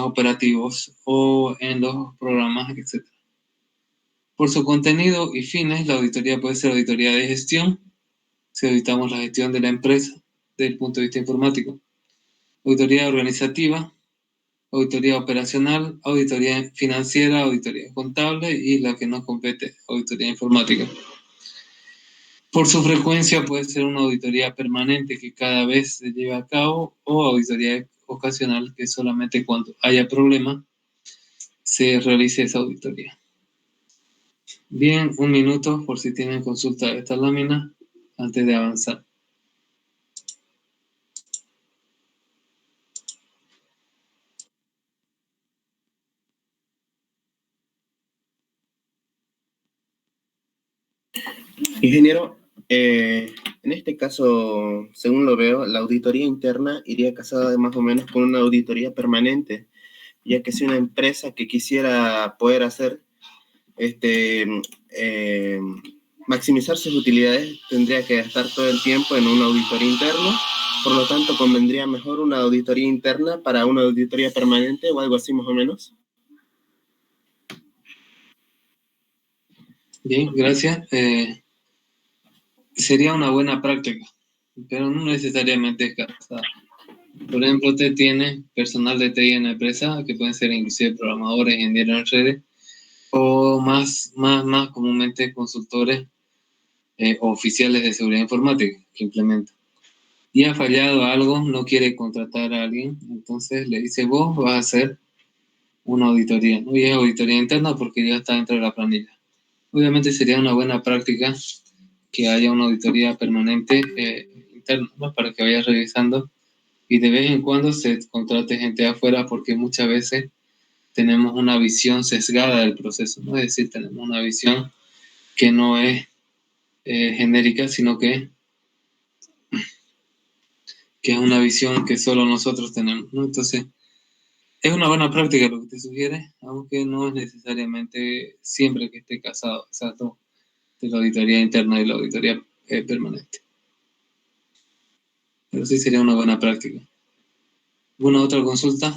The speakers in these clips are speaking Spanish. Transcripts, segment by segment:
sistemas operativos o en los programas, etc. Por su contenido y fines, la auditoría puede ser auditoría de gestión, si auditamos la gestión de la empresa desde el punto de vista informático, auditoría organizativa, auditoría operacional, auditoría financiera, auditoría contable y la que nos compete, auditoría informática. Por su frecuencia puede ser una auditoría permanente que cada vez se lleva a cabo o auditoría ocasional que solamente cuando haya problema se realice esa auditoría. Bien, un minuto por si tienen consulta de esta lámina antes de avanzar. Ingeniero, en este caso, según lo veo, la auditoría interna iría casada más o menos con una auditoría permanente, ya que si una empresa que quisiera poder hacer maximizar sus utilidades tendría que gastar todo el tiempo en una auditoría interna, por lo tanto convendría mejor una auditoría interna para una auditoría permanente o algo así más o menos. Bien, gracias. Sería una buena práctica, pero no necesariamente es casada. Por ejemplo, usted tiene personal de TI en la empresa, que pueden ser inclusive programadores, ingenieros en redes, o más comúnmente consultores o oficiales de seguridad informática que implementan. Y ha fallado algo, no quiere contratar a alguien, entonces le dice, vos vas a hacer una auditoría, ¿no? Y es auditoría interna porque ya está dentro de la planilla. Obviamente sería una buena práctica que haya una auditoría permanente interna, ¿no? Para que vaya revisando y de vez en cuando se contrate gente de afuera porque muchas veces tenemos una visión sesgada del proceso, ¿no? Es decir, tenemos una visión que no es genérica, sino que es una visión que solo nosotros tenemos, ¿no? Entonces, es una buena práctica lo que te sugiere, aunque no es necesariamente siempre que esté casado, exacto, de la auditoría interna y la auditoría permanente. Pero sí sería una buena práctica. ¿Alguna otra consulta?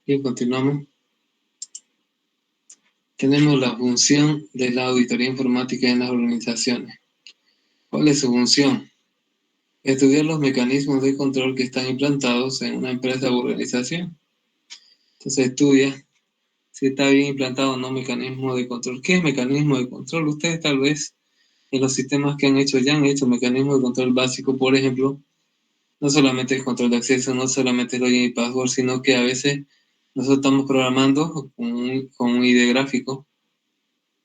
Y continuamos. Tenemos la función de la auditoría informática en las organizaciones. ¿Cuál es su función? Estudiar los mecanismos de control que están implantados en una empresa u organización. Entonces estudia si está bien implantado o no mecanismo de control. ¿Qué es mecanismo de control? Ustedes tal vez en los sistemas que ya han hecho mecanismos de control básico, por ejemplo, no solamente el control de acceso, no solamente el login y password, sino que a veces nosotros estamos programando con un ID gráfico,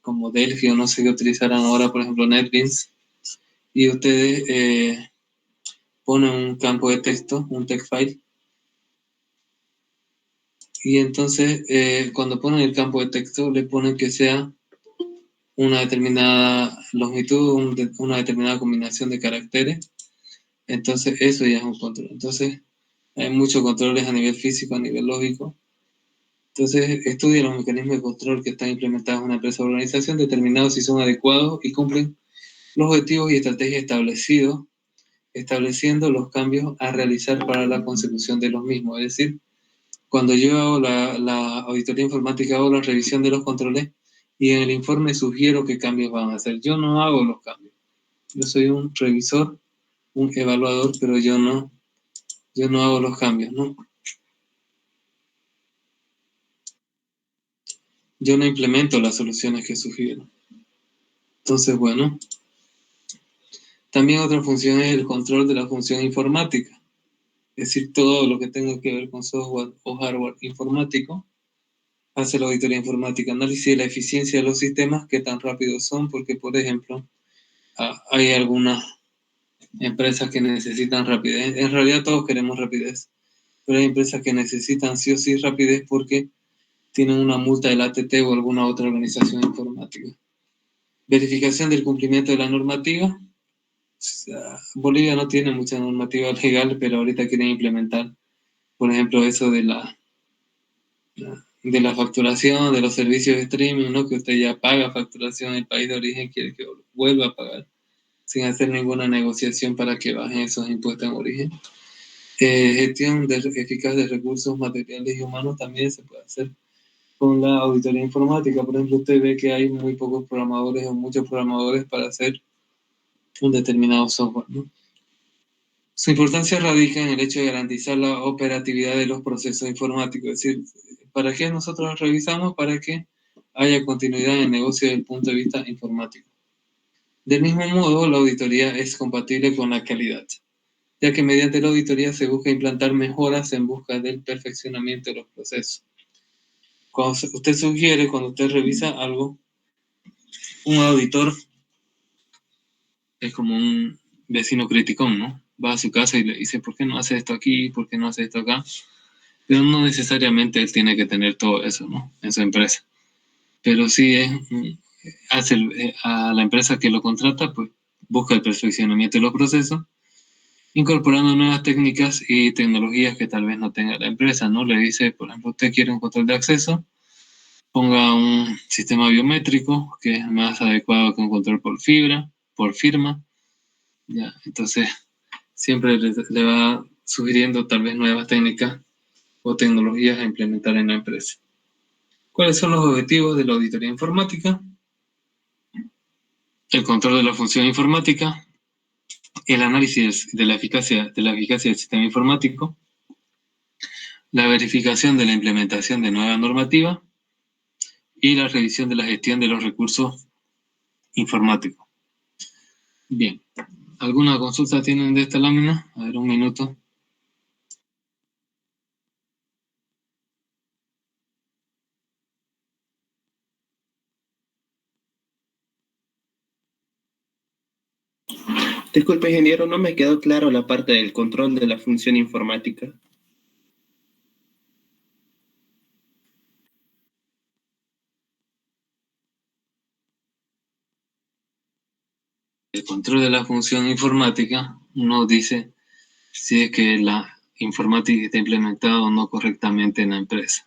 como Delphi o no sé qué utilizarán ahora, por ejemplo, NetBeans, y ustedes ponen un campo de texto, un text file, y entonces cuando ponen el campo de texto le ponen que sea una determinada longitud, una determinada combinación de caracteres, entonces eso ya es un control. Entonces hay muchos controles a nivel físico, a nivel lógico. Entonces estudia los mecanismos de control que están implementados en una empresa o organización, determinados si son adecuados y cumplen los objetivos y estrategias establecidos, estableciendo los cambios a realizar para la consecución de los mismos. Es decir, cuando yo hago la auditoría informática, hago la revisión de los controles y en el informe sugiero qué cambios van a hacer. Yo no hago los cambios. Yo soy un revisor, un evaluador, pero yo no hago los cambios, ¿no? Yo no implemento las soluciones que sugiero. Entonces, bueno, también otra función es el control de la función informática. Es decir, todo lo que tenga que ver con software o hardware informático, hace la auditoría informática, análisis de la eficiencia de los sistemas, qué tan rápidos son, porque, por ejemplo, hay algunas empresas que necesitan rapidez. En realidad todos queremos rapidez, pero hay empresas que necesitan sí o sí rapidez porque tienen una multa del ATT o alguna otra organización informática. Verificación del cumplimiento de la normativa. O sea, Bolivia no tiene mucha normativa legal, pero ahorita quieren implementar, por ejemplo, eso de la facturación, de los servicios de streaming, ¿no? Que usted ya paga facturación en el país de origen, quiere que vuelva a pagar sin hacer ninguna negociación para que bajen esos impuestos en origen. Gestión eficaz de recursos materiales y humanos también se puede hacer con la auditoría informática. Por ejemplo, usted ve que hay muy pocos programadores o muchos programadores para hacer un determinado software, ¿no? Su importancia radica en el hecho de garantizar la operatividad de los procesos informáticos. Es decir, ¿para qué nosotros revisamos? Para que haya continuidad en el negocio desde el punto de vista informático. Del mismo modo, la auditoría es compatible con la calidad, ya que mediante la auditoría se busca implantar mejoras en busca del perfeccionamiento de los procesos. Cuando usted sugiere, cuando usted revisa algo, un auditor es como un vecino criticón, ¿no? Va a su casa y le dice, ¿por qué no hace esto aquí? ¿Por qué no hace esto acá? Pero no necesariamente él tiene que tener todo eso, ¿no? En su empresa. Pero sí hace a la empresa que lo contrata, pues busca el perfeccionamiento de los procesos, incorporando nuevas técnicas y tecnologías que tal vez no tenga la empresa, ¿no? Le dice, por ejemplo, usted quiere un control de acceso, ponga un sistema biométrico que es más adecuado que un control por fibra, por firma, ya. Entonces, siempre le va sugiriendo tal vez nuevas técnicas o tecnologías a implementar en la empresa. ¿Cuáles son los objetivos de la auditoría informática? El control de la función informática, el análisis de la eficacia del sistema informático, la verificación de la implementación de nueva normativa y la revisión de la gestión de los recursos informáticos. Bien, ¿alguna consulta tienen de esta lámina? A ver, un minuto. Disculpe, ingeniero, no me quedó claro la parte del control de la función informática. El control de la función informática nos dice si es que la informática está implementada o no correctamente en la empresa.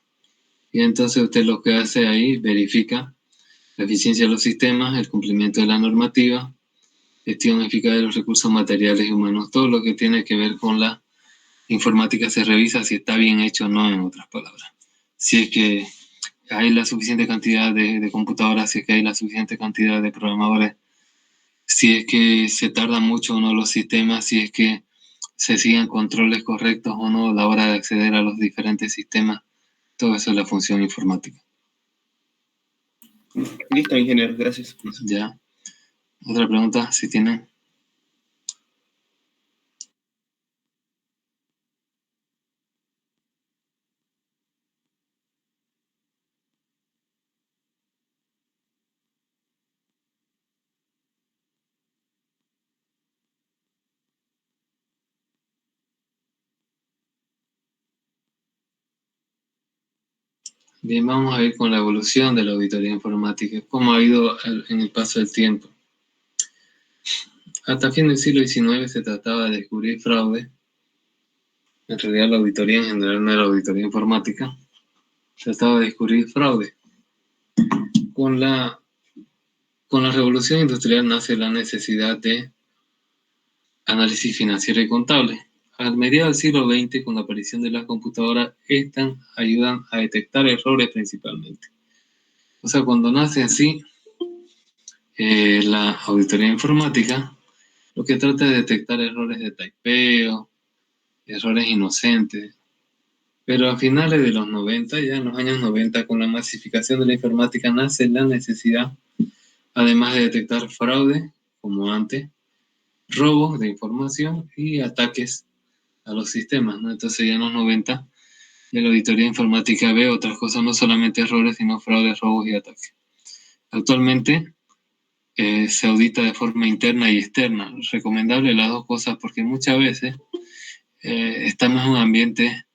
Y entonces usted lo que hace ahí, verifica la eficiencia de los sistemas, el cumplimiento de la normativa, gestión eficaz de los recursos materiales y humanos, todo lo que tiene que ver con la informática se revisa si está bien hecho o no, en otras palabras. Si es que hay la suficiente cantidad de computadoras, si es que hay la suficiente cantidad de programadores, si es que se tardan mucho o no los sistemas, si es que se siguen controles correctos o no a la hora de acceder a los diferentes sistemas. Todo eso es la función informática. Listo, ingeniero, gracias. Ya. Otra pregunta, si tienen. Bien, vamos a ir con la evolución de la auditoría informática, cómo ha ido en el paso del tiempo. Hasta fin del siglo XIX se trataba de descubrir fraude. En realidad la auditoría en general no era auditoría informática. Se trataba de descubrir fraude. Con la revolución industrial nace la necesidad de análisis financiero y contable. A mediados del siglo XX, con la aparición de las computadoras, estas ayudan a detectar errores principalmente. O sea, cuando nace así la auditoría informática, lo que trata es detectar errores de typeo, errores inocentes. Pero a finales de los 90, ya en los años 90, con la masificación de la informática, nace la necesidad, además de detectar fraude, como antes, robos de información y ataques a los sistemas, ¿no? Entonces ya en los 90 ya la auditoría informática ve otras cosas, no solamente errores, sino fraudes, robos y ataques. Actualmente se audita de forma interna y externa. Recomendable las dos cosas porque muchas veces estamos en un ambiente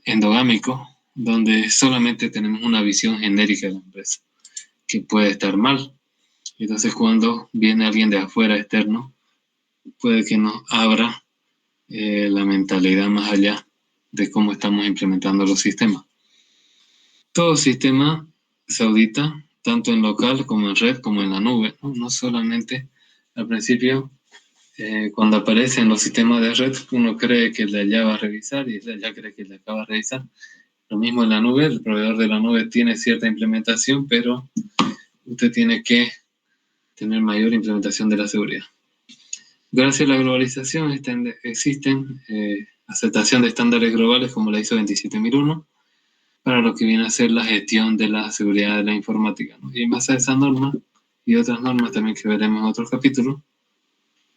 endogámico, donde solamente tenemos una visión genérica de la empresa, que puede estar mal. Entonces, cuando viene alguien de afuera, externo, puede que nos abra la mentalidad más allá de cómo estamos implementando los sistemas. Todo sistema se audita, tanto en local como en red, como en la nube, ¿no? No solamente al principio, cuando aparecen los sistemas de red, uno cree que el de allá va a revisar y el de allá cree que el de acá va a revisar. Lo mismo en la nube, el proveedor de la nube tiene cierta implementación, pero usted tiene que tener mayor implementación de la seguridad. Gracias a la globalización existen aceptación de estándares globales como la ISO 27001 para lo que viene a ser la gestión de la seguridad de la informática, ¿no? Y en base a esa norma y otras normas también que veremos en otros capítulos,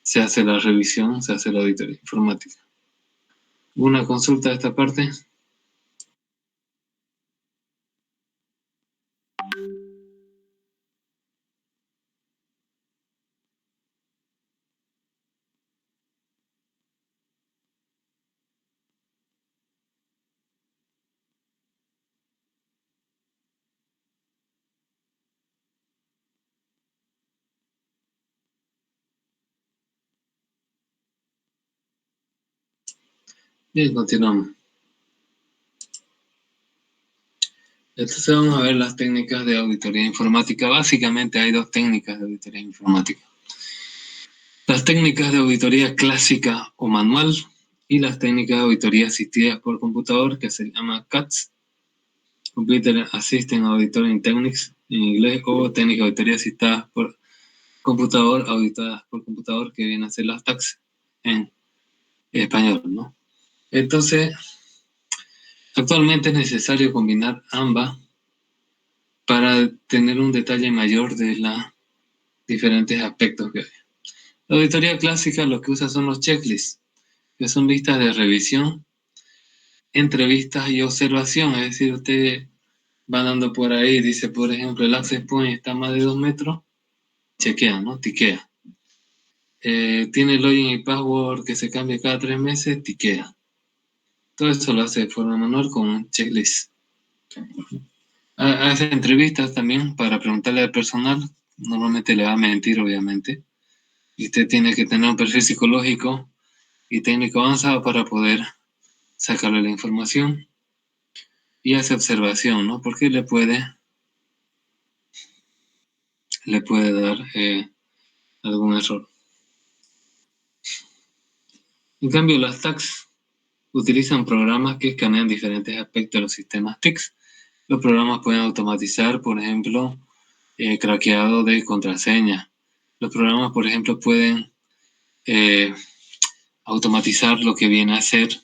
se hace la revisión, se hace la auditoría informática. ¿Una consulta de esta parte? Bien, continuamos. Entonces vamos a ver las técnicas de auditoría informática. Básicamente hay dos técnicas de auditoría informática. Las técnicas de auditoría clásica o manual y las técnicas de auditoría asistidas por computador, que se llama CATS, Computer Assisted Auditing Techniques en inglés, o técnicas de auditoría asistidas por computador, auditadas por computador, que vienen a ser las TACS en español, ¿no? Entonces, actualmente es necesario combinar ambas para tener un detalle mayor de los diferentes aspectos que hay. La auditoría clásica lo que usa son los checklists, que son listas de revisión, entrevistas y observación. Es decir, usted va andando por ahí, dice, por ejemplo, el access point está a más de 2 metros, chequea, ¿no? Tiquea. Tiene login y password que se cambia cada 3 meses, tiquea. Todo eso lo hace de forma manual con un checklist. Hace entrevistas también para preguntarle al personal. Normalmente le va a mentir, obviamente. Y usted tiene que tener un perfil psicológico y técnico avanzado para poder sacarle la información. Y hace observación, ¿no? Porque le puede dar algún error. En cambio, las TACs utilizan programas que escanean diferentes aspectos de los sistemas TICS. Los programas pueden automatizar, por ejemplo, craqueado de contraseña. Los programas, por ejemplo, pueden automatizar lo que viene a ser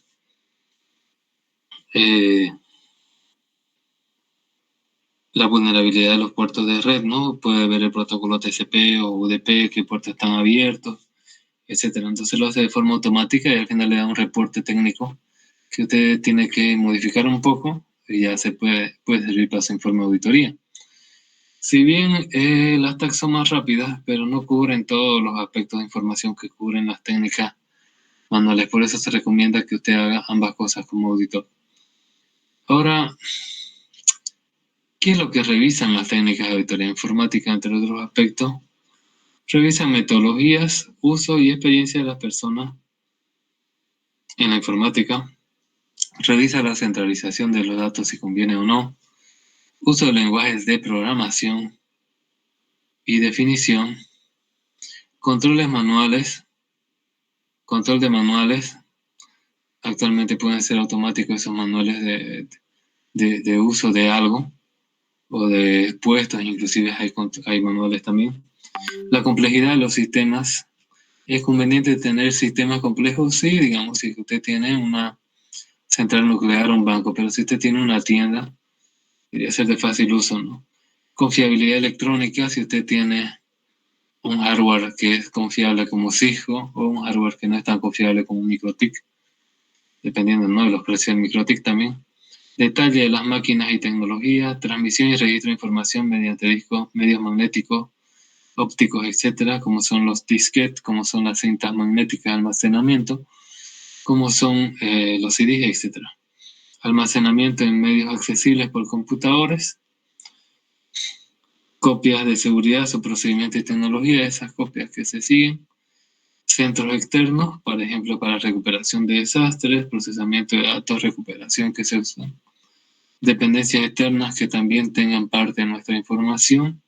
la vulnerabilidad de los puertos de red, ¿no? Puede ver el protocolo TCP o UDP, qué puertos están abiertos, etcétera. Entonces lo hace de forma automática y al final le da un reporte técnico que usted tiene que modificar un poco y ya se puede servir para su informe de auditoría. Si bien las TACs son más rápidas, pero no cubren todos los aspectos de información que cubren las técnicas manuales. Por eso se recomienda que usted haga ambas cosas como auditor. Ahora, ¿qué es lo que revisan las técnicas de auditoría informática, entre otros aspectos? Revisan metodologías, uso y experiencia de las personas en la informática. Revisa la centralización de los datos si conviene o no. Uso de lenguajes de programación y definición. Controles manuales. Control de manuales. Actualmente pueden ser automáticos esos manuales de uso de algo o de puestos, inclusive hay manuales también. La complejidad de los sistemas. ¿Es conveniente tener sistemas complejos? Sí, digamos, si usted tiene una central nuclear o un banco, pero si usted tiene una tienda, debería ser de fácil uso, ¿no? Confiabilidad electrónica, si usted tiene un hardware que es confiable como Cisco o un hardware que no es tan confiable como un MikroTik, dependiendo, ¿no?, de los precios del MikroTik también. Detalle de las máquinas y tecnología, transmisión y registro de información mediante discos, medios magnéticos, ópticos, etcétera, como son los disquetes, como son las cintas magnéticas de almacenamiento, como son los CDs, etcétera. almacenamiento en medios accesibles por computadores, copias de seguridad, su procedimiento y tecnología, esas copias que se siguen, centros externos, por ejemplo, para recuperación de desastres, procesamiento de datos, recuperación que se usan, dependencias externas que también tengan parte de nuestra información,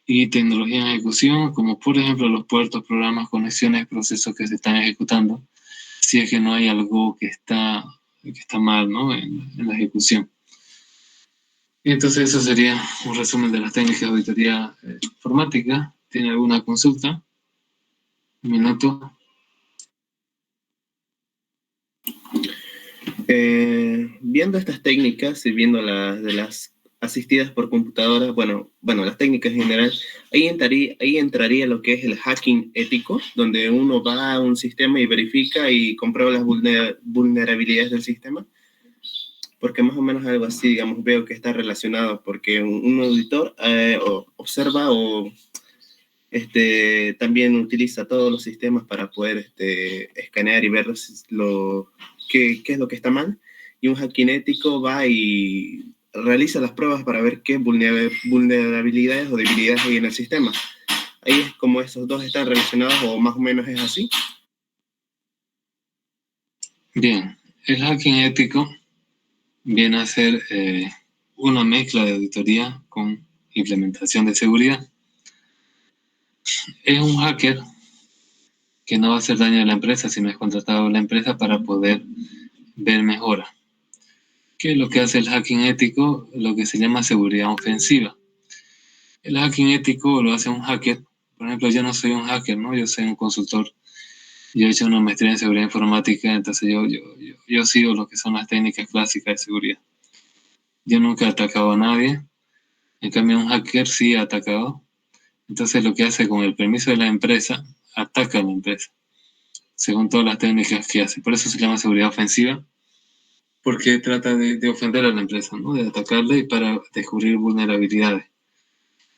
y tecnología en ejecución, como por ejemplo los puertos, programas, conexiones, procesos que se están ejecutando, si es que no hay algo que está mal, ¿no? en la ejecución. Y entonces eso sería un resumen de las técnicas de auditoría informática. ¿Tiene alguna consulta? Un minuto. Viendo estas técnicas y viendo las de las asistidas por computadora, bueno, las técnicas en general, ahí entraría lo que es el hacking ético, donde uno va a un sistema y verifica y comprueba las vulnerabilidades del sistema, porque más o menos algo así, digamos, veo que está relacionado, porque un auditor observa o también utiliza todos los sistemas para poder escanear y ver qué es lo que está mal, y un hacking ético va y realiza las pruebas para ver qué vulnerabilidades o debilidades hay en el sistema. Ahí es como esos dos están relacionados, o más o menos es así. Bien, el hacking ético viene a ser una mezcla de auditoría con implementación de seguridad. Es un hacker que no va a hacer daño a la empresa, sino es contratado a la empresa para poder ver mejora. ¿Qué es lo que hace el hacking ético? Lo que se llama seguridad ofensiva. El hacking ético lo hace un hacker. Por ejemplo, yo no soy un hacker, ¿no? Yo soy un consultor. Yo he hecho una maestría en seguridad informática, entonces yo sigo lo que son las técnicas clásicas de seguridad. Yo nunca he atacado a nadie. En cambio, un hacker sí ha atacado. Entonces, lo que hace con el permiso de la empresa, ataca a la empresa, según todas las técnicas que hace. Por eso se llama seguridad ofensiva, porque trata de ofender a la empresa, ¿no? De atacarle y para descubrir vulnerabilidades.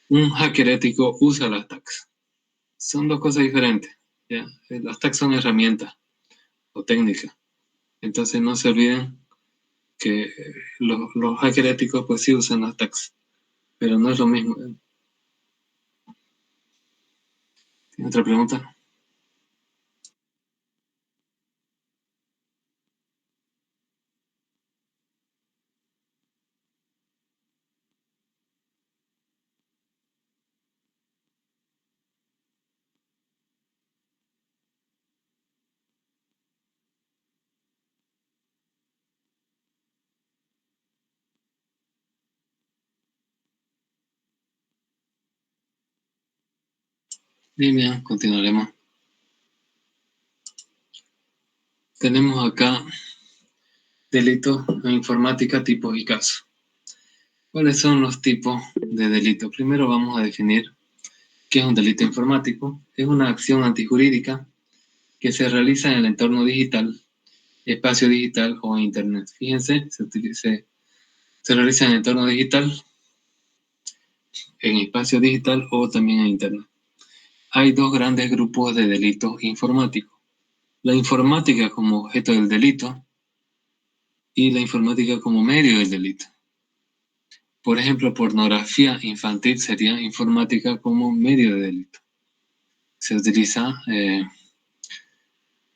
Un hacker ético usa las tags. Son dos cosas diferentes, ¿ya? Las tags son herramientas o técnicas. Entonces, no se olviden que los hackers éticos pues sí usan las tags, pero no es lo mismo. ¿Tiene otra pregunta? Bien, continuaremos. Tenemos acá delitos en informática, tipos y casos. ¿Cuáles son los tipos de delitos? Primero vamos a definir qué es un delito informático. Es una acción antijurídica que se realiza en el entorno digital, espacio digital o Internet. Fíjense, se realiza en el entorno digital, en espacio digital o también en Internet. Hay dos grandes grupos de delitos informáticos. La informática como objeto del delito y la informática como medio del delito. Por ejemplo, pornografía infantil sería informática como medio de delito. Se utiliza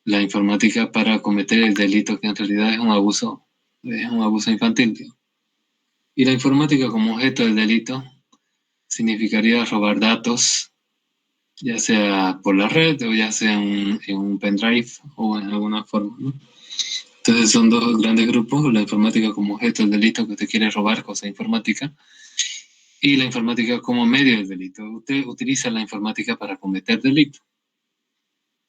la informática para cometer el delito que en realidad es un abuso infantil, tío. Y la informática como objeto del delito significaría robar datos, ya sea por la red o ya sea en un pendrive o en alguna forma, ¿no? Entonces son dos grandes grupos, la informática como objeto del delito, que usted quiere robar cosas informáticas, y la informática como medio del delito. Usted utiliza la informática para cometer delito.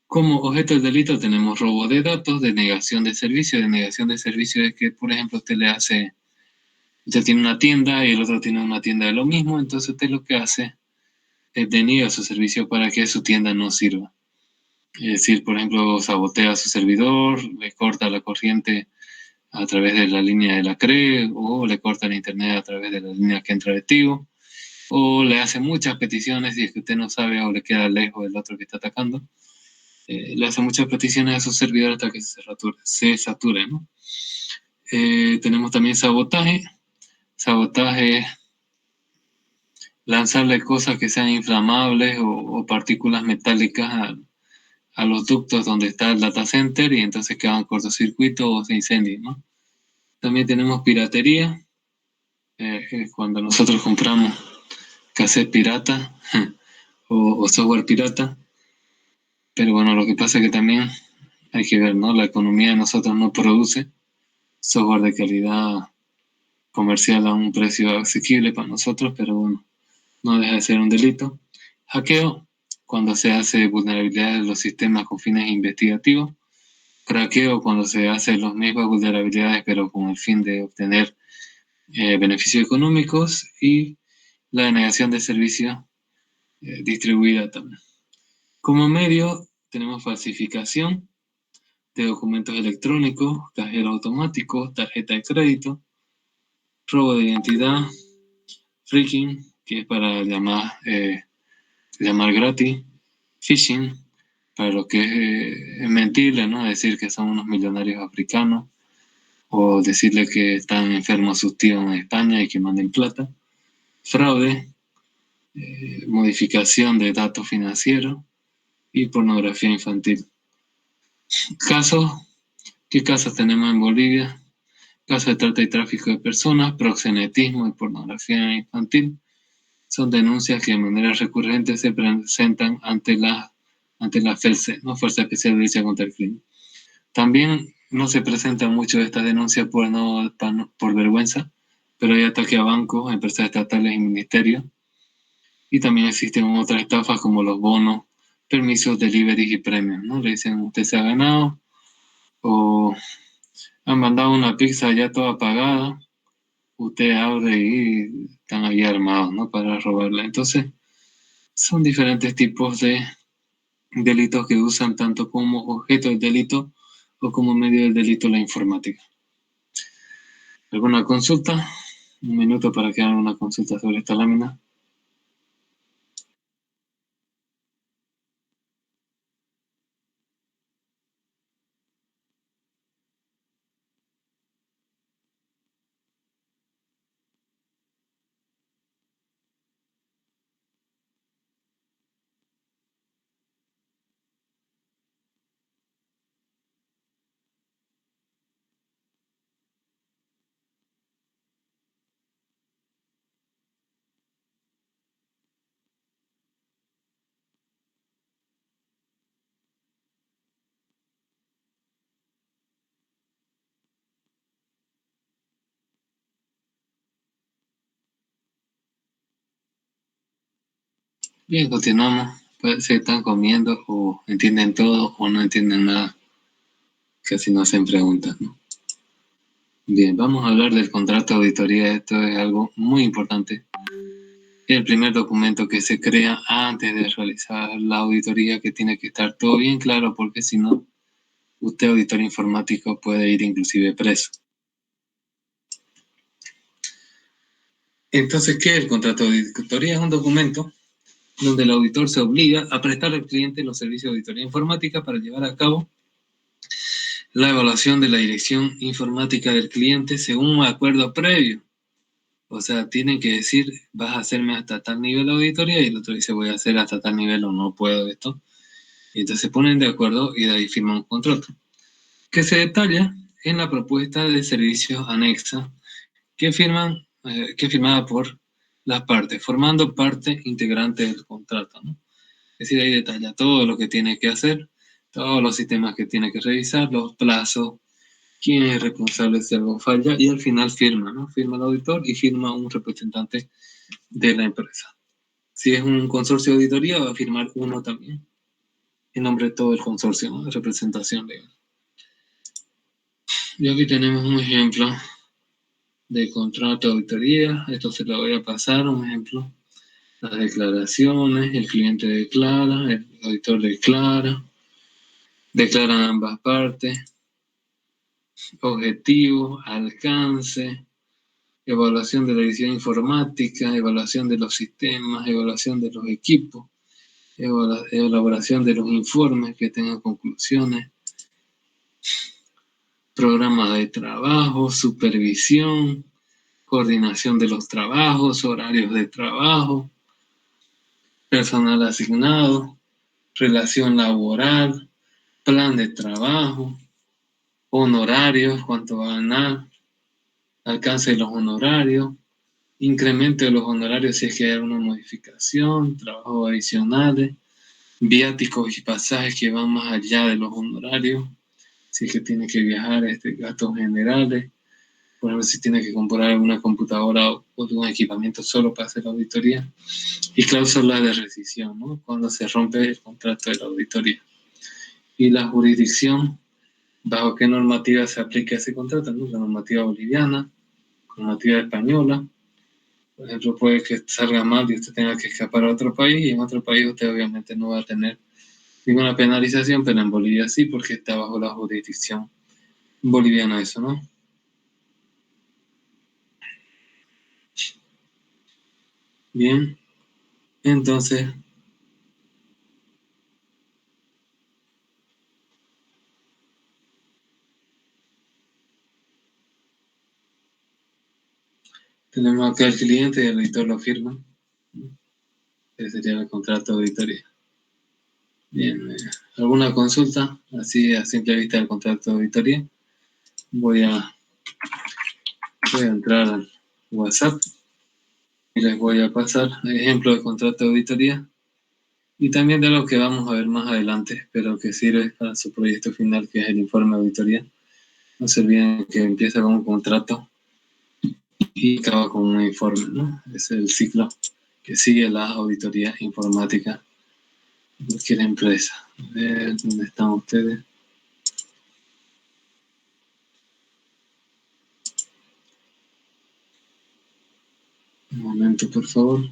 Como objeto del delito tenemos robo de datos, denegación de servicio. Denegación de servicio es que, por ejemplo, usted tiene una tienda y el otro tiene una tienda de lo mismo, entonces usted lo que hace es deniega su servicio para que su tienda no sirva. Es decir, por ejemplo, sabotea su servidor, le corta la corriente a través de la línea de la CRE, o le corta el internet a través de la línea que entra de Tigo, o le hace muchas peticiones y es que usted no sabe o le queda lejos del otro que está atacando. Le hace muchas peticiones a su servidor hasta que se sature, ¿no? Tenemos también sabotaje. Sabotaje es lanzarle cosas que sean inflamables o partículas metálicas a los ductos donde está el data center y entonces que hagan cortocircuito o se incendien, ¿no? También tenemos piratería, cuando nosotros compramos cassette pirata o software pirata. Pero bueno, lo que pasa es que también hay que ver, ¿no? La economía de nosotros no produce software de calidad comercial a un precio asequible para nosotros, pero bueno, no deja de ser un delito. Hackeo, cuando se hace vulnerabilidad de los sistemas con fines investigativos. Craqueo, cuando se hace las mismas vulnerabilidades, pero con el fin de obtener beneficios económicos. Y la denegación de servicio distribuida también. Como medio, tenemos falsificación de documentos electrónicos, cajero automático, tarjeta de crédito, robo de identidad, phishing, que es para llamar gratis, phishing, para lo que es mentirle, ¿no? Decir que son unos millonarios africanos, o decirle que están enfermos sus tíos en España y que manden plata. Fraude, modificación de datos financieros y pornografía infantil. Casos, ¿qué casos tenemos en Bolivia? Casos de trata y tráfico de personas, proxenetismo y pornografía infantil. Son denuncias que de manera recurrente se presentan ante la FELCE, ¿no? Fuerza Especial de Lucha contra el Crimen. También no se presentan mucho estas denuncias por vergüenza, pero hay ataque a bancos, empresas estatales y ministerios. Y también existen otras estafas como los bonos, permisos, delivery y premios, ¿no? Le dicen, usted se ha ganado, o han mandado una pizza ya toda pagada, usted abre y están ahí armados, ¿no? Para robarla. Entonces, son diferentes tipos de delitos que usan tanto como objeto del delito o como medio del delito la informática. ¿Alguna consulta? Un minuto para que hagan una consulta sobre esta lámina. Bien, continuamos. Pues, si están comiendo o entienden todo o no entienden nada, casi no hacen preguntas, ¿no? Bien, vamos a hablar del contrato de auditoría. Esto es algo muy importante. El primer documento que se crea antes de realizar la auditoría, que tiene que estar todo bien claro, porque si no, usted, auditor informático, puede ir inclusive preso. Entonces, ¿qué es el contrato de auditoría? Es un documento donde el auditor se obliga a prestar al cliente los servicios de auditoría informática para llevar a cabo la evaluación de la dirección informática del cliente según un acuerdo previo. O sea, tienen que decir, vas a hacerme hasta tal nivel de auditoría, y el otro dice, voy a hacer hasta tal nivel o no puedo esto. Y entonces se ponen de acuerdo y de ahí firman un contrato, que se detalla en la propuesta de servicios anexa que es firmada por las partes, formando parte integrante del contrato, ¿no? Es decir, ahí detalla todo lo que tiene que hacer, todos los sistemas que tiene que revisar, los plazos, quién es responsable si algo falla, y al final firma, ¿no? Firma el auditor y firma un representante de la empresa. Si es un consorcio de auditoría, va a firmar uno también, en nombre de todo el consorcio, ¿no? De representación legal. Y aquí tenemos un ejemplo de contrato de auditoría. Esto se lo voy a pasar, un ejemplo. Las declaraciones, el cliente declara, el auditor declaran ambas partes, objetivo, alcance, evaluación de la edición informática, evaluación de los sistemas, evaluación de los equipos, elaboración de los informes que tengan conclusiones, programa de trabajo, supervisión, coordinación de los trabajos, horarios de trabajo, personal asignado, relación laboral, plan de trabajo, honorarios, cuánto va a ganar, alcance de los honorarios, incremento de los honorarios si es que hay alguna modificación, trabajos adicionales, viáticos y pasajes que van más allá de los honorarios, si es que tiene que viajar, gastos generales, por ejemplo, si tiene que comprar alguna computadora o un equipamiento solo para hacer la auditoría, y cláusulas de rescisión, ¿no? Cuando se rompe el contrato de la auditoría. Y la jurisdicción, bajo qué normativa se aplica ese contrato, ¿no? La normativa boliviana, normativa española. Por ejemplo, puede que salga mal y usted tenga que escapar a otro país, y en otro país usted obviamente no va a tener ninguna penalización, pero en Bolivia sí, porque está bajo la jurisdicción boliviana eso, ¿no? Bien, entonces tenemos acá el cliente y el editor lo firma. Ese sería el contrato de auditoría. Bien, ¿alguna consulta? Así a simple vista del contrato de auditoría. Voy a entrar al WhatsApp y les voy a pasar ejemplo de contrato de auditoría y también de lo que vamos a ver más adelante, pero que sirve para su proyecto final, que es el informe de auditoría. No se olviden que empieza con un contrato y acaba con un informe, ¿no? Es el ciclo que sigue la auditoría informática de cualquier empresa. A ver, ¿dónde están ustedes? Un momento, por favor.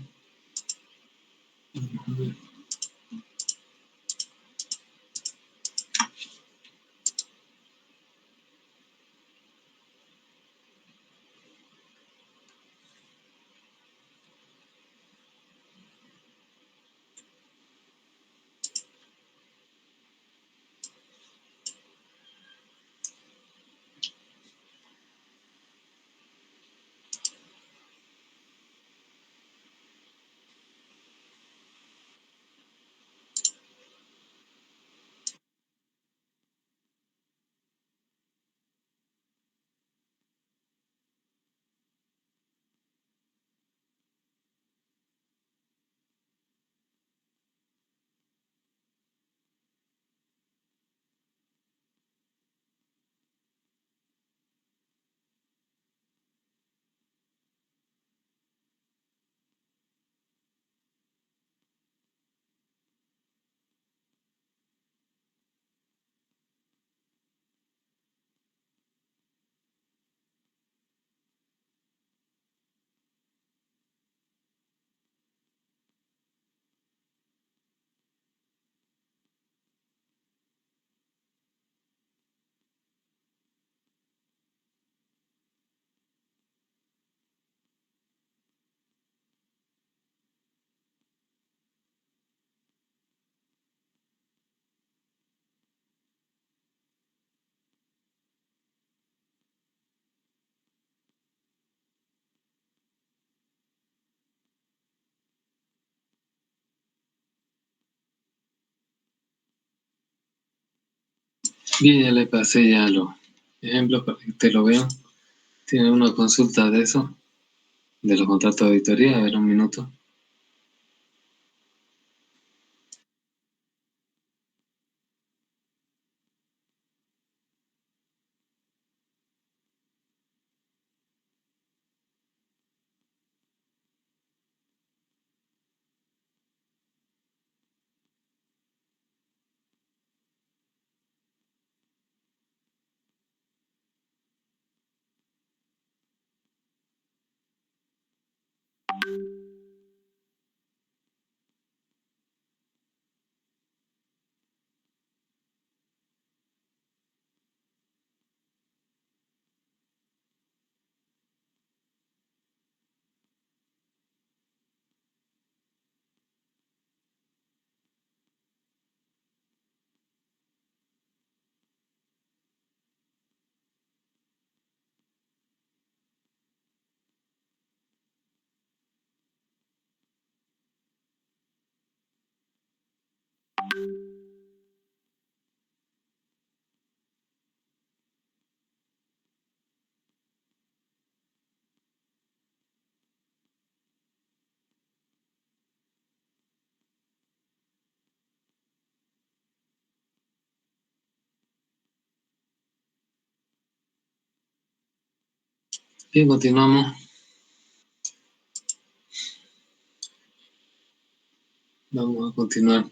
Bien, ya le pasé ya los ejemplos para que usted lo vea. ¿Tiene una consulta de eso? De los contratos de auditoría, a ver, un minuto. Bien, continuamos. Vamos a continuar.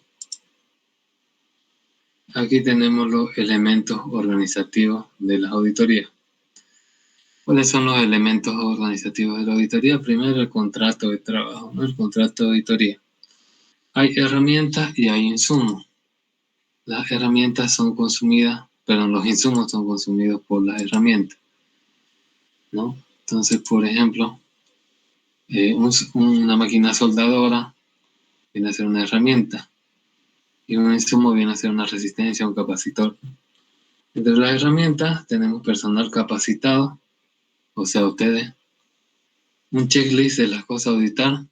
Aquí tenemos los elementos organizativos de las auditorías. ¿Cuáles son los elementos organizativos de la auditoría? Primero, el contrato de trabajo, ¿no? El contrato de auditoría. Hay herramientas y hay insumos. Las herramientas son consumidas, pero los insumos son consumidos por las herramientas, ¿no? Entonces, por ejemplo, una máquina soldadora viene a ser una herramienta y un insumo viene a ser una resistencia, un capacitor. Entre las herramientas tenemos personal capacitado, o sea, ustedes, un checklist de las cosas a auditar,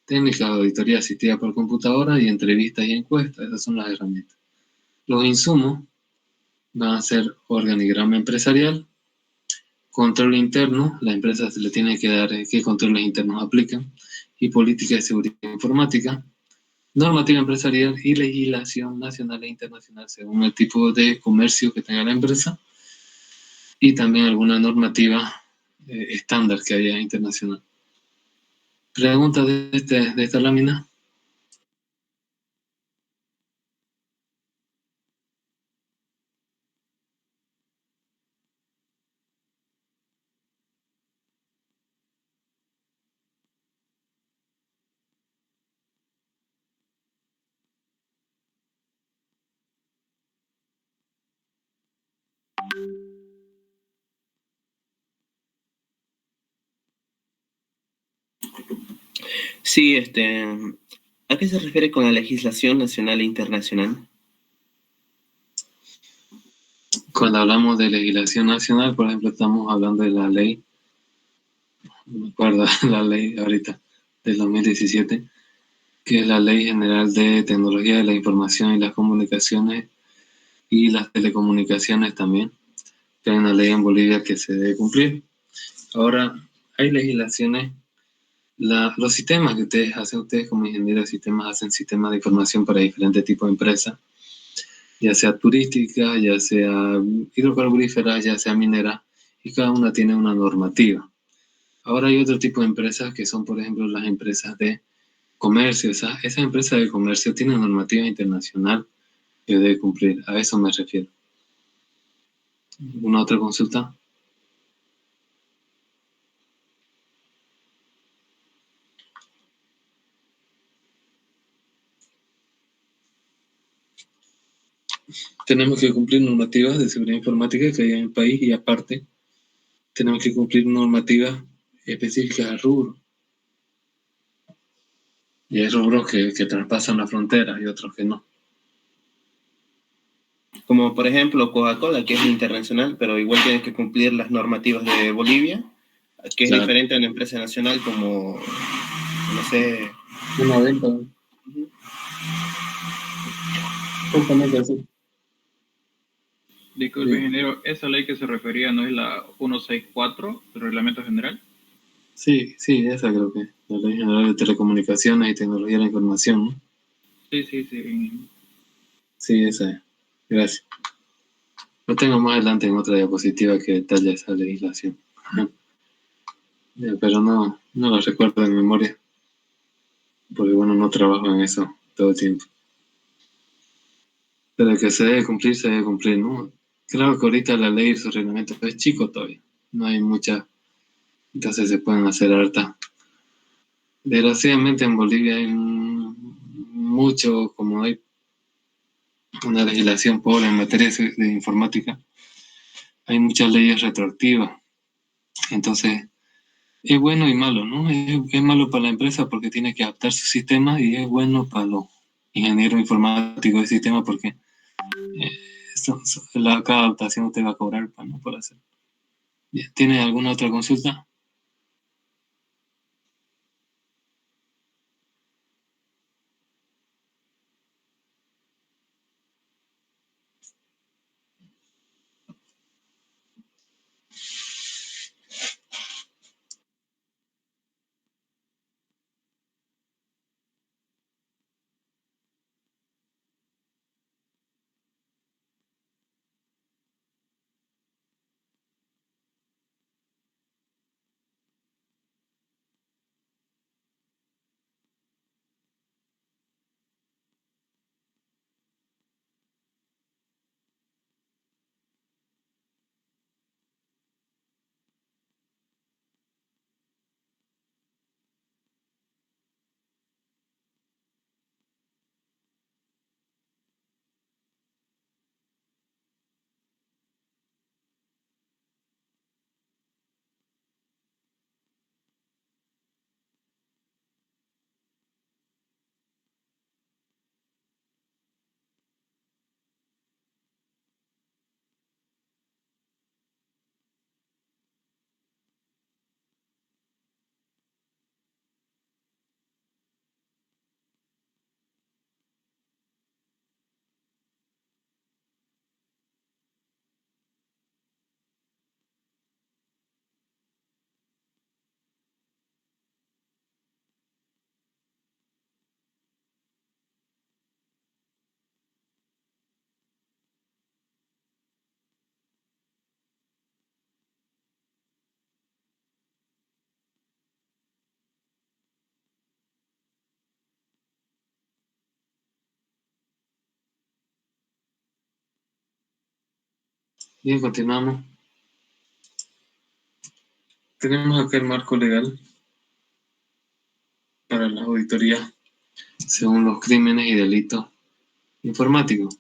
técnicas de auditoría asistida por computadora y entrevistas y encuestas. Esas son las herramientas. Los insumos van a ser organigrama empresarial, control interno, la empresa se le tiene que dar qué controles internos aplican, y política de seguridad informática, normativa empresarial y legislación nacional e internacional según el tipo de comercio que tenga la empresa, y también alguna normativa estándar que haya internacional. ¿Preguntas de esta lámina? Sí, ¿a qué se refiere con la legislación nacional e internacional? Cuando hablamos de legislación nacional, por ejemplo, estamos hablando de la ley, no me acuerdo la ley ahorita, del 2017, que es la Ley General de Tecnología de la Información y las Comunicaciones y las Telecomunicaciones también, que hay una ley en Bolivia que se debe cumplir. Ahora, hay legislaciones, los sistemas que ustedes como ingenieros de sistemas, hacen sistemas de información para diferentes tipos de empresas, ya sea turística, ya sea hidrocarburífera, ya sea minera, y cada una tiene una normativa. Ahora hay otro tipo de empresas que son, por ejemplo, las empresas de comercio. Esa empresa de comercio tiene normativa internacional que debe cumplir. A eso me refiero. ¿Una otra consulta? Tenemos que cumplir normativas de seguridad informática que hay en el país, y aparte tenemos que cumplir normativas específicas al rubro. Y hay rubros que traspasan la frontera y otros que no. Como por ejemplo Coca-Cola, que es internacional, pero igual tiene que cumplir las normativas de Bolivia, que es Claro. diferente a una empresa nacional como, no sé. Una venta. Justamente así. Disculpe, Sí. ingeniero, ¿esa ley que se refería no es la 164 del Reglamento General? Sí, esa creo que es la Ley General de Telecomunicaciones y Tecnología de la Información, ¿no? Sí, sí, sí. Sí, esa es. Gracias. Lo tengo más adelante en otra diapositiva que detalla esa legislación. Pero no lo recuerdo de memoria, porque bueno, no trabajo en eso todo el tiempo. Pero que se debe cumplir, ¿no? Claro que ahorita la ley y su reglamento es chico todavía, no hay mucha, entonces se pueden hacer harta. Desgraciadamente en Bolivia hay mucho, como hay una legislación pobre en materia de informática, hay muchas leyes retroactivas. Entonces, es bueno y malo, ¿no? Es malo para la empresa porque tiene que adaptar su sistema, y es bueno para los ingenieros informáticos de sistema porque cada adaptación te va a cobrar no por hacer. ¿Tiene alguna otra consulta? Bien, continuamos. Tenemos acá el marco legal para la auditoría según los crímenes y delitos informáticos,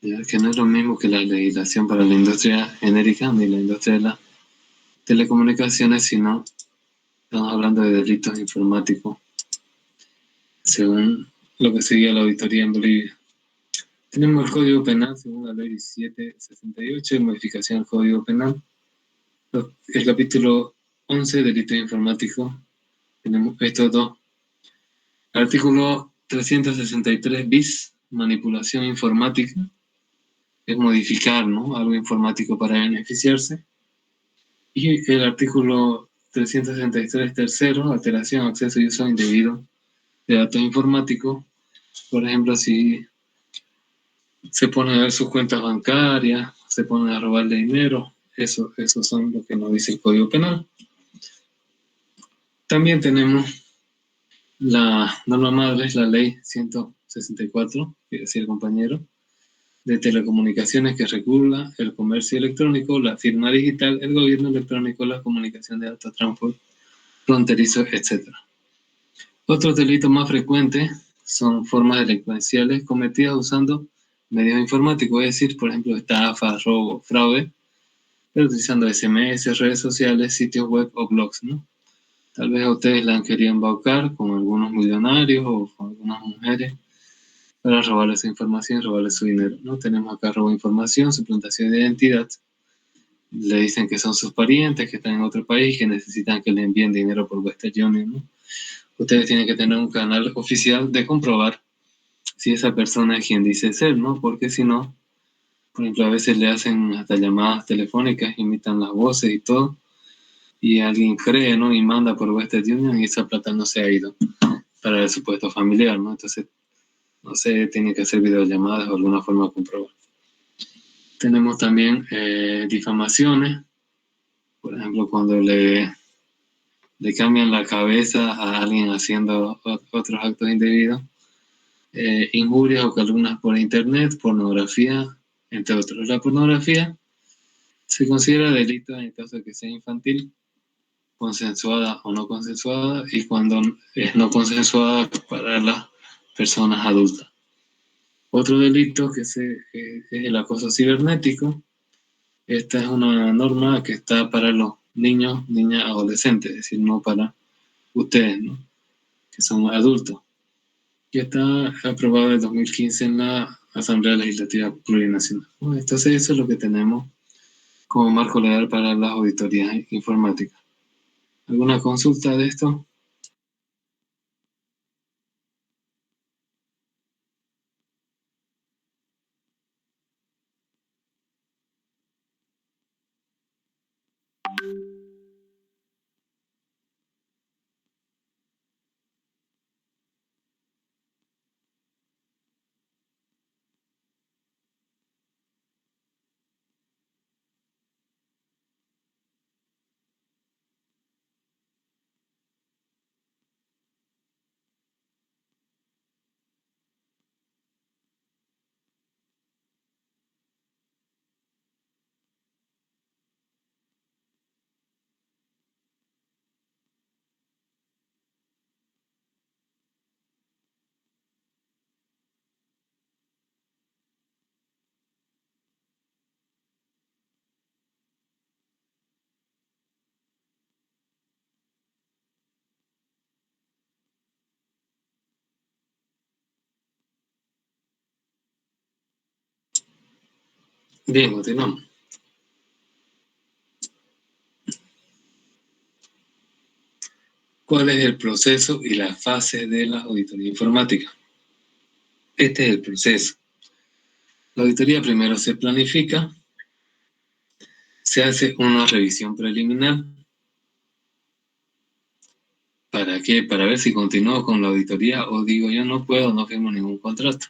ya que no es lo mismo que la legislación para la industria genérica ni la industria de las telecomunicaciones, sino estamos hablando de delitos informáticos según lo que seguía la auditoría en Bolivia. Tenemos el Código Penal según la Ley 1768 de modificación al Código Penal. El capítulo 11, delitos informáticos. Tenemos estos dos. Artículo 363 bis, manipulación informática. Es modificar, ¿no?, algo informático para beneficiarse. Y el artículo 363 tercero, alteración, acceso y uso indebido de datos informáticos. Por ejemplo, si se ponen a ver sus cuentas bancarias, se ponen a robarle dinero, eso son lo que nos dice el Código Penal. También tenemos la norma madre, es la ley 164, que decía el compañero, de telecomunicaciones, que regula el comercio electrónico, la firma digital, el gobierno electrónico, la comunicación de datos transfronterizos, etc. Otros delitos más frecuentes son formas delincuenciales cometidas usando medios informáticos, es decir, por ejemplo, estafa, robo, fraude, pero utilizando SMS, redes sociales, sitios web o blogs, ¿no? Tal vez a ustedes la han querido embaucar con algunos millonarios o con algunas mujeres para robarles esa información y robarles su dinero, ¿no? Tenemos acá robo de información, suplantación de identidad. Le dicen que son sus parientes, que están en otro país, que necesitan que le envíen dinero por Western Union, ¿no? Ustedes tienen que tener un canal oficial de comprobar si esa persona es quien dice ser, ¿no? Porque si no, por ejemplo, a veces le hacen hasta llamadas telefónicas, imitan las voces y todo, y alguien cree, ¿no?, y manda por Western Union y esa plata no se ha ido para el supuesto familiar, ¿no? Entonces, no sé, tiene que hacer videollamadas o alguna forma de comprobar. Tenemos también difamaciones, por ejemplo, cuando le cambian la cabeza a alguien haciendo otros actos indebidos, injurias o calumnias por internet, pornografía, entre otros. La pornografía se considera delito en el caso de que sea infantil, consensuada o no consensuada, y cuando es no consensuada para las personas adultas. Otro delito que es el acoso cibernético. Esta es una norma que está para los niños, niñas, adolescentes, es decir, no para ustedes, ¿no?, que son adultos. Y está aprobado en 2015 en la Asamblea Legislativa Plurinacional. Bueno, entonces eso es lo que tenemos como marco legal para las auditorías informáticas. ¿Alguna consulta de esto? Bien, continuamos. ¿Cuál es el proceso y la fase de la auditoría informática? Este es el proceso. La auditoría primero se planifica, se hace una revisión preliminar. ¿Para qué? Para ver si continúo con la auditoría o digo yo no puedo, no firmo ningún contrato.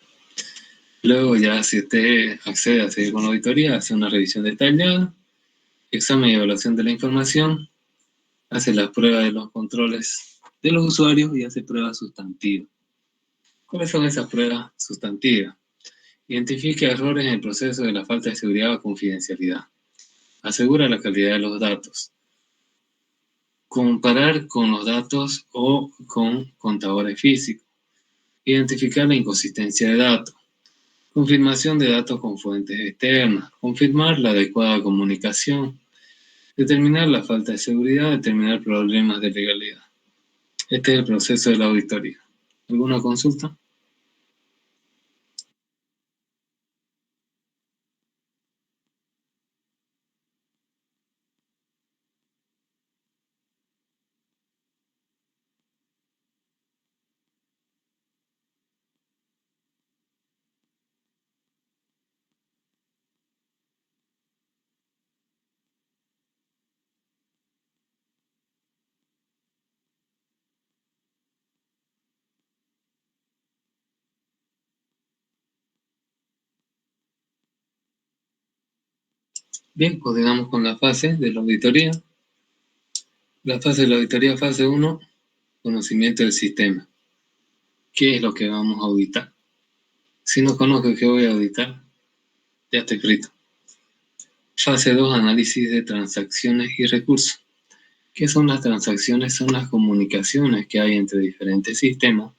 Luego ya, si usted accede a seguir con la auditoría, hace una revisión detallada, examen y evaluación de la información, hace las pruebas de los controles de los usuarios y hace pruebas sustantivas. ¿Cuáles son esas pruebas sustantivas? Identifica errores en el proceso de la falta de seguridad o confidencialidad. Asegura la calidad de los datos. Comparar con los datos o con contadores físicos. Identificar la inconsistencia de datos. Confirmación de datos con fuentes externas. Confirmar la adecuada comunicación. Determinar la falta de seguridad. Determinar problemas de legalidad. Este es el proceso de la auditoría. ¿Alguna consulta? Bien, pues digamos con la fase de la auditoría. La fase de la auditoría, fase 1, conocimiento del sistema. ¿Qué es lo que vamos a auditar? Si no conozco qué voy a auditar, ya está escrito. Fase 2, análisis de transacciones y recursos. ¿Qué son las transacciones? Son las comunicaciones que hay entre diferentes sistemas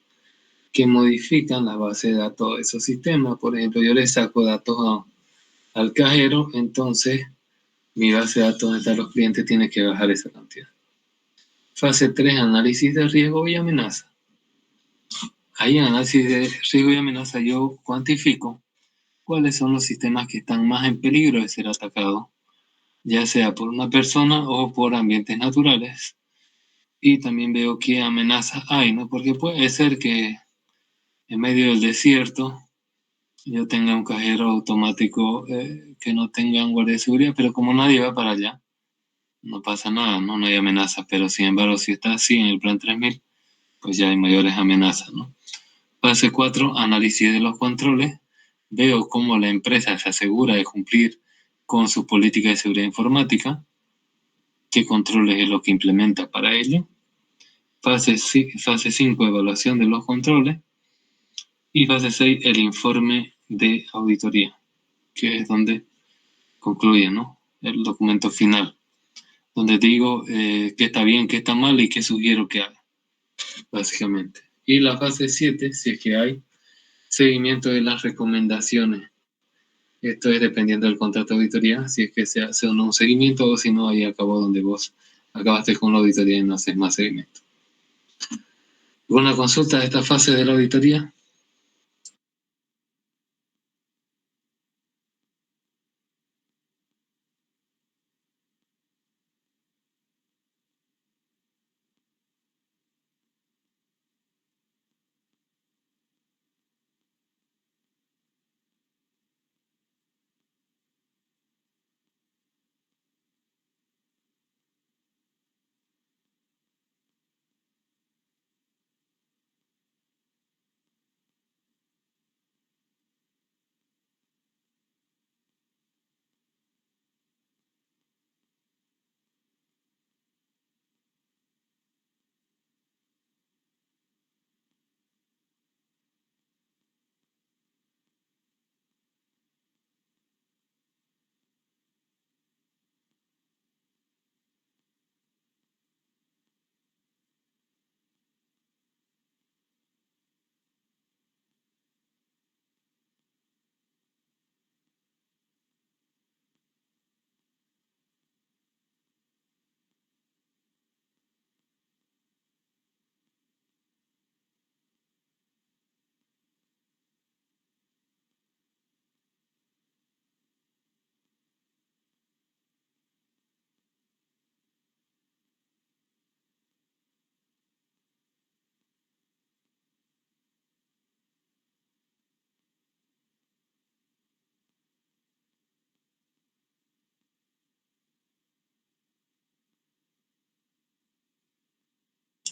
que modifican la base de datos de esos sistemas. Por ejemplo, yo le saco datos al cajero, entonces mi base de datos donde están los clientes tiene que bajar esa cantidad. Fase 3, análisis de riesgo y amenaza. Ahí en análisis de riesgo y amenaza yo cuantifico cuáles son los sistemas que están más en peligro de ser atacados, ya sea por una persona o por ambientes naturales. Y también veo qué amenazas hay, ¿no? Porque puede ser que en medio del desierto yo tenga un cajero automático que no tenga un guardia de seguridad, pero como nadie va para allá, no pasa nada, ¿no? No hay amenazas, pero sin embargo, si está así en el plan 3000, pues ya hay mayores amenazas, ¿no? Fase 4, análisis de los controles. Veo cómo la empresa se asegura de cumplir con su política de seguridad informática, qué controles es lo que implementa para ello. Fase 5, evaluación de los controles. Y fase 6, el informe de auditoría, que es donde concluye, ¿no? El documento final, donde digo qué está bien, qué está mal y qué sugiero que haga, básicamente. Y la fase 7, si es que hay, seguimiento de las recomendaciones. Esto es dependiendo del contrato de auditoría, si es que se hace o no un seguimiento o si no, ahí acabó donde vos acabaste con la auditoría y no haces más seguimiento. ¿Alguna consulta de esta fase de la auditoría?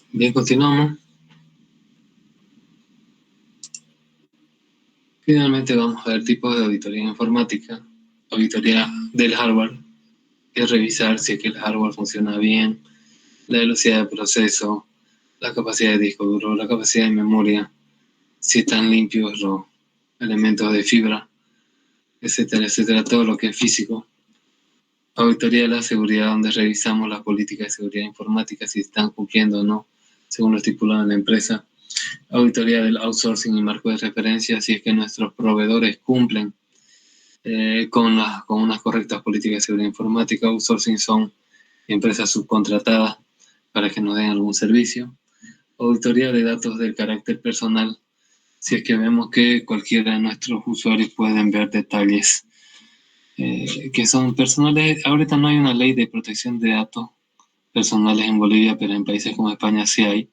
Bien, continuamos. Finalmente vamos a ver tipos de auditoría informática. Auditoría del hardware, que es revisar si es que el hardware funciona bien, la velocidad de proceso, la capacidad de disco duro, la capacidad de memoria, si están limpios los elementos de fibra, etcétera, etcétera, todo lo que es físico. Auditoría de la seguridad, donde revisamos las políticas de seguridad informática, si están cumpliendo o no, según lo estipulado en la empresa. Auditoría del outsourcing y marco de referencia, si es que nuestros proveedores cumplen con unas correctas políticas de seguridad informática. Outsourcing son empresas subcontratadas para que nos den algún servicio. Auditoría de datos del carácter personal, si es que vemos que cualquiera de nuestros usuarios pueden ver detalles que son personales. Ahorita no hay una ley de protección de datos personales en Bolivia, pero en países como España sí hay,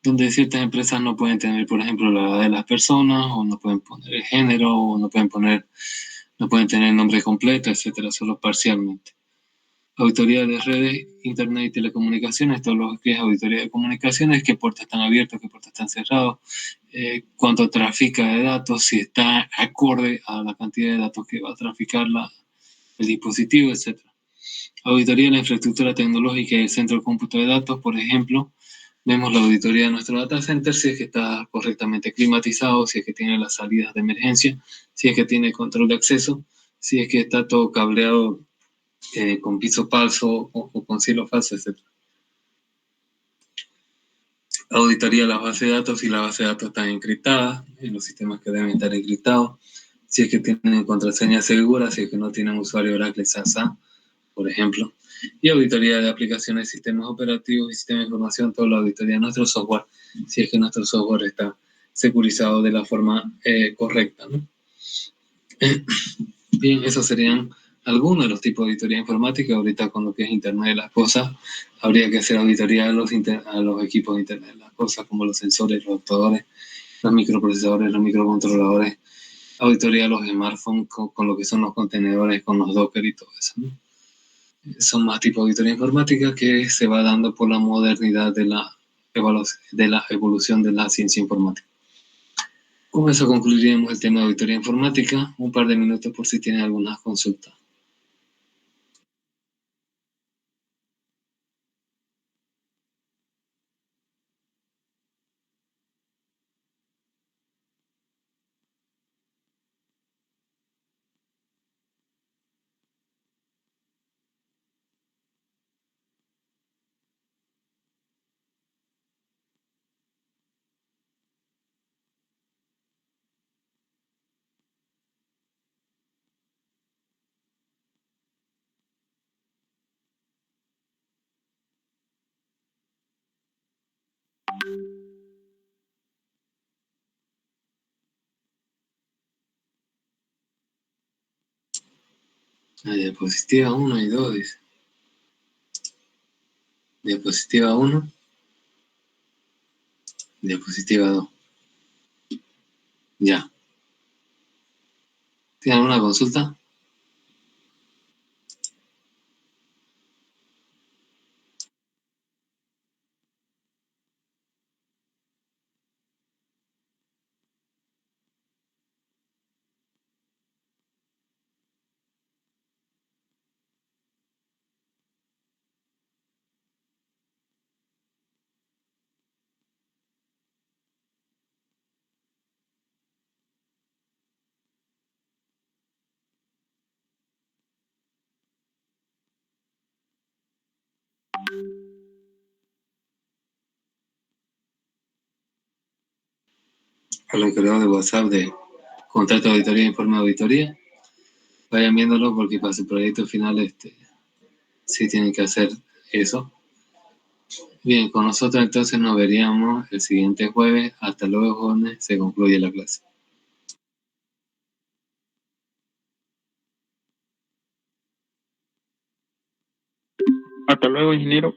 donde ciertas empresas no pueden tener, por ejemplo, la edad de las personas, o no pueden poner el género, o no pueden tener el nombre completo, etcétera, solo parcialmente. Auditoría de redes, internet y telecomunicaciones, todo lo que es auditoría de comunicaciones, qué puertos están abiertos, qué puertos están cerrados, cuánto trafica de datos, si está acorde a la cantidad de datos que va a traficar el dispositivo, etcétera. Auditoría de la infraestructura tecnológica y el centro de cómputo de datos, por ejemplo, vemos la auditoría de nuestro data center, si es que está correctamente climatizado, si es que tiene las salidas de emergencia, si es que tiene control de acceso, si es que está todo cableado con piso falso o con cielo falso, etc. Auditaría las bases de datos, si las bases de datos están encriptadas, en los sistemas que deben estar encriptados, si es que tienen contraseñas seguras, si es que no tienen usuario Oracle SASA, por ejemplo. Y auditoría de aplicaciones, sistemas operativos y sistemas de información, toda la auditoría de nuestro software, si es que nuestro software está securizado de la forma correcta, ¿no? Bien, esos serían algunos de los tipos de auditoría informática. Ahorita con lo que es Internet de las Cosas, habría que hacer auditoría a los equipos de Internet de las Cosas, como los sensores, los actuadores, los microprocesadores, los microcontroladores, auditoría a los smartphones con lo que son los contenedores, con los Docker y todo eso, ¿no? Son más tipos de auditoría informática que se va dando por la modernidad de la evolución de la ciencia informática. Con eso concluiríamos el tema de auditoría informática. Un par de minutos por si tienen algunas consultas. La diapositiva 1 y 2, dice. Diapositiva 1, diapositiva 2. Ya. ¿Tiene alguna consulta? Al encargado de WhatsApp de contrato de auditoría, informe de auditoría. Vayan viéndolo porque para su proyecto final sí tienen que hacer eso. Bien, con nosotros entonces nos veríamos el siguiente jueves. Hasta luego, jóvenes. Se concluye la clase. Hasta luego, ingeniero.